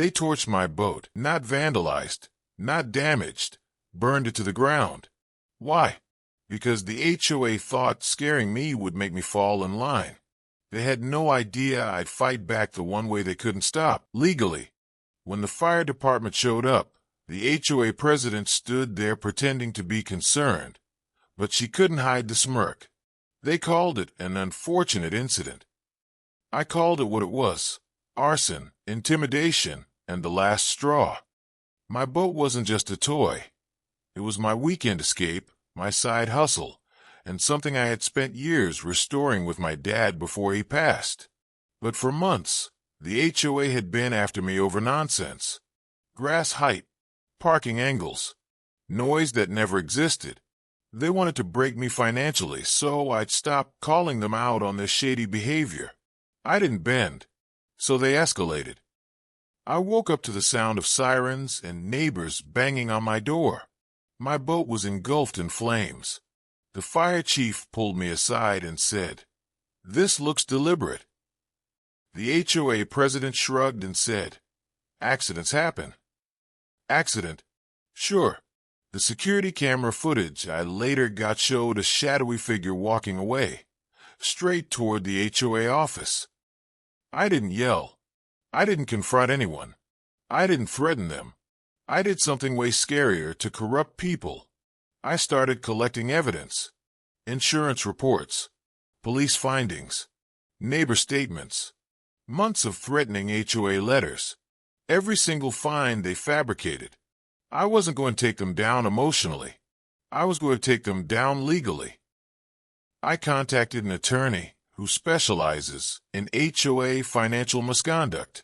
They torched my boat, not vandalized, not damaged, burned it to the ground. Why? Because the HOA thought scaring me would make me fall in line. They had no idea I'd fight back the one way they couldn't stop, legally. When the fire department showed up, the HOA president stood there pretending to be concerned, but she couldn't hide the smirk. They called it an unfortunate incident. I called it what it was: arson, intimidation, and the last straw. My boat wasn't just a toy. It was my weekend escape, my side hustle, and something I had spent years restoring with my dad before he passed. But for months, the HOA had been after me over nonsense. Grass height, parking angles, noise that never existed. They wanted to break me financially, so I'd stop calling them out on their shady behavior. I didn't bend, so they escalated. I woke up to the sound of sirens and neighbors banging on my door. My boat was engulfed in flames. The fire chief pulled me aside and said, "This looks deliberate." The HOA president shrugged and said, "Accidents happen." Accident? Sure. The security camera footage I later got showed a shadowy figure walking away, straight toward the HOA office. I didn't yell. I didn't confront anyone. I didn't threaten them. I did something way scarier to corrupt people. I started collecting evidence: insurance reports, police findings, neighbor statements, months of threatening HOA letters, every single find they fabricated. I wasn't going to take them down emotionally. I was going to take them down legally. I contacted an attorney who specializes in HOA financial misconduct.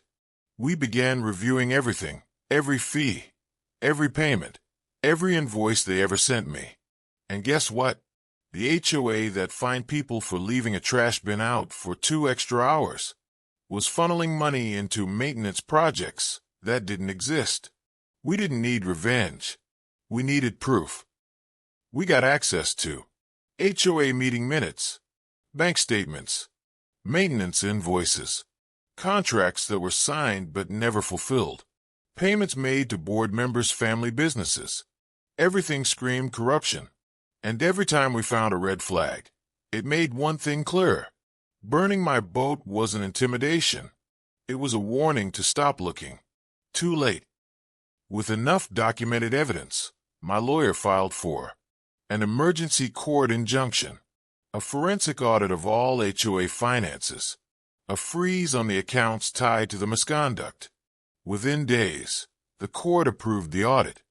We began reviewing everything, every fee, every payment, every invoice they ever sent me. And guess what? The HOA that fined people for leaving a trash bin out for 2 extra hours was funneling money into maintenance projects that didn't exist. We didn't need revenge. We needed proof. We got access to HOA meeting minutes, bank statements, maintenance invoices, contracts that were signed but never fulfilled, payments made to board members' family businesses. Everything screamed corruption. And every time we found a red flag, it made one thing clear: burning my boat wasn't intimidation. It was a warning to stop looking. Too late. With enough documented evidence, my lawyer filed for an emergency court injunction, a forensic audit of all HOA finances, a freeze on the accounts tied to the misconduct. Within days, the court approved the audit.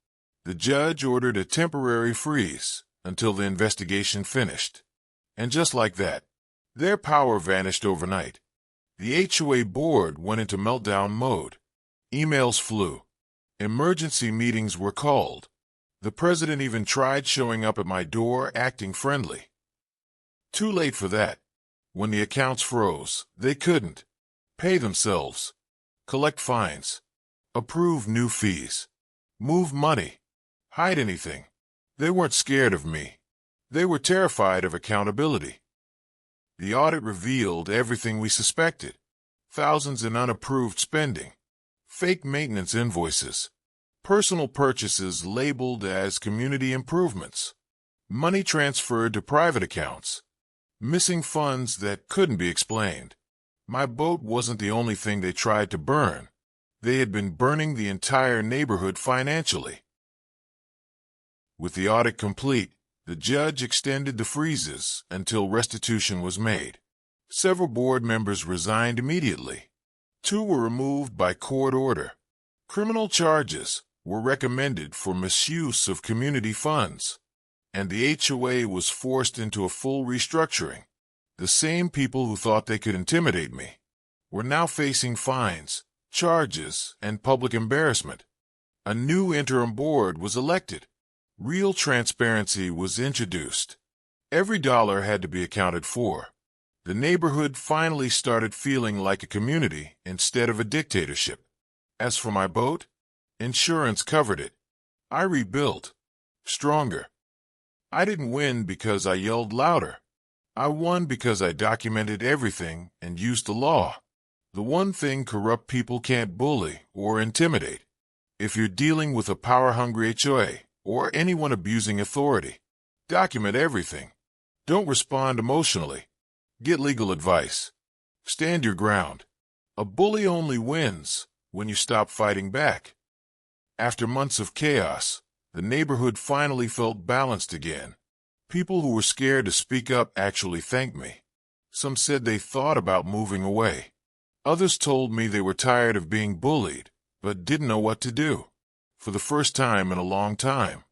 The judge ordered a temporary freeze until the investigation finished. And just like that, their power vanished overnight. The HOA board went into meltdown mode. Emails flew. Emergency meetings were called. The president even tried showing up at my door acting friendly. Too late for that. When the accounts froze, they couldn't pay themselves, collect fines, approve new fees, move money, hide anything. They weren't scared of me. They were terrified of accountability. The audit revealed everything we suspected: thousands in unapproved spending, fake maintenance invoices, personal purchases labeled as community improvements, money transferred to private accounts, missing funds that couldn't be explained. My boat wasn't the only thing they tried to burn. They had been burning the entire neighborhood financially. With the audit complete, the judge extended the freezes until restitution was made. Several board members resigned immediately. 2 were removed by court order. Criminal charges were recommended for misuse of community funds, and the HOA was forced into a full restructuring. The same people who thought they could intimidate me were now facing fines, charges, and public embarrassment. A new interim board was elected. Real transparency was introduced. Every dollar had to be accounted for. The neighborhood finally started feeling like a community instead of a dictatorship. As for my boat, insurance covered it. I rebuilt. Stronger. I didn't win because I yelled louder. I won because I documented everything and used the law. The one thing corrupt people can't bully or intimidate. If you're dealing with a power-hungry HOA or anyone abusing authority, document everything. Don't respond emotionally. Get legal advice. Stand your ground. A bully only wins when you stop fighting back. After months of chaos, the neighborhood finally felt balanced again. People who were scared to speak up actually thanked me. Some said they thought about moving away. Others told me they were tired of being bullied, but didn't know what to do. For the first time in a long time,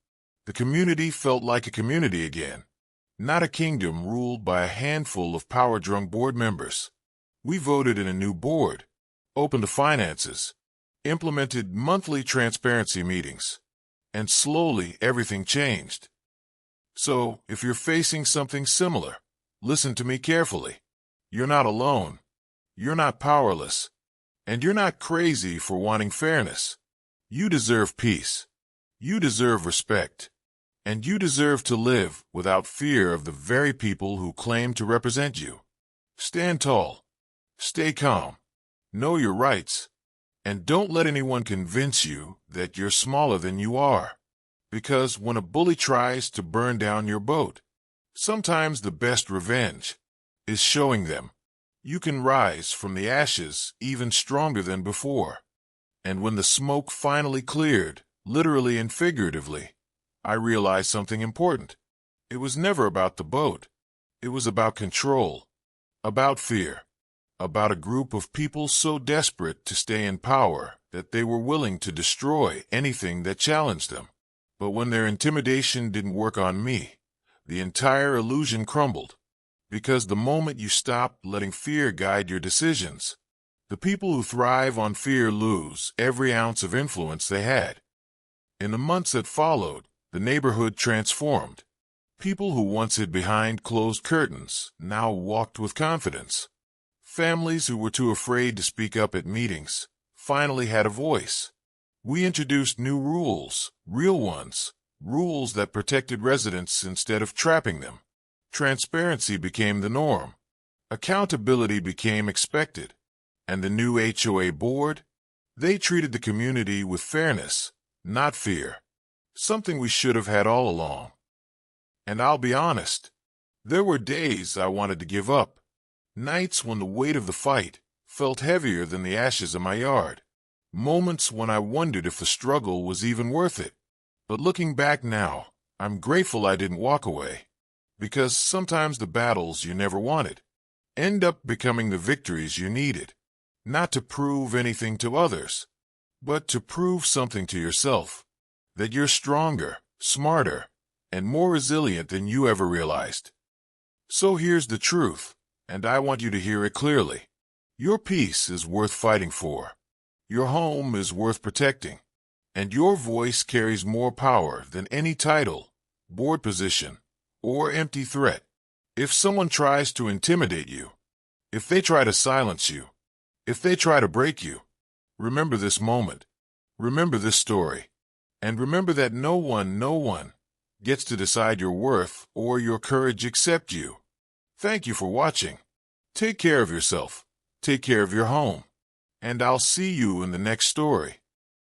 the community felt like a community again, not a kingdom ruled by a handful of power-drunk board members. We voted in a new board, opened the finances, implemented monthly transparency meetings, and slowly everything changed. So, if you're facing something similar, listen to me carefully. You're not alone. You're not powerless. And you're not crazy for wanting fairness. You deserve peace. You deserve respect. And you deserve to live without fear of the very people who claim to represent you. Stand tall. Stay calm. Know your rights. And don't let anyone convince you that you're smaller than you are. Because when a bully tries to burn down your boat, sometimes the best revenge is showing them you can rise from the ashes even stronger than before. And when the smoke finally cleared, literally and figuratively, I realized something important. It was never about the boat. It was about control, about fear, about a group of people so desperate to stay in power that they were willing to destroy anything that challenged them. But when their intimidation didn't work on me, the entire illusion crumbled. Because the moment you stop letting fear guide your decisions, the people who thrive on fear lose every ounce of influence they had. In the months that followed, the neighborhood transformed. People who once hid behind closed curtains now walked with confidence. Families who were too afraid to speak up at meetings finally had a voice. We introduced new rules, real ones, rules that protected residents instead of trapping them. Transparency became the norm. Accountability became expected. And the new HOA board? They treated the community with fairness, not fear. Something we should have had all along. And I'll be honest, there were days I wanted to give up. Nights when the weight of the fight felt heavier than the ashes in my yard. Moments when I wondered if the struggle was even worth it. But looking back now, I'm grateful I didn't walk away. Because sometimes the battles you never wanted end up becoming the victories you needed. Not to prove anything to others, but to prove something to yourself. That you're stronger, smarter, and more resilient than you ever realized. So here's the truth, and I want you to hear it clearly. Your peace is worth fighting for. Your home is worth protecting. And your voice carries more power than any title, board position, or empty threat. If someone tries to intimidate you, if they try to silence you, if they try to break you, remember this moment. Remember this story. And remember that no one gets to decide your worth or your courage except you. Thank you for watching. Take care of yourself. Take care of your home. And I'll see you in the next story.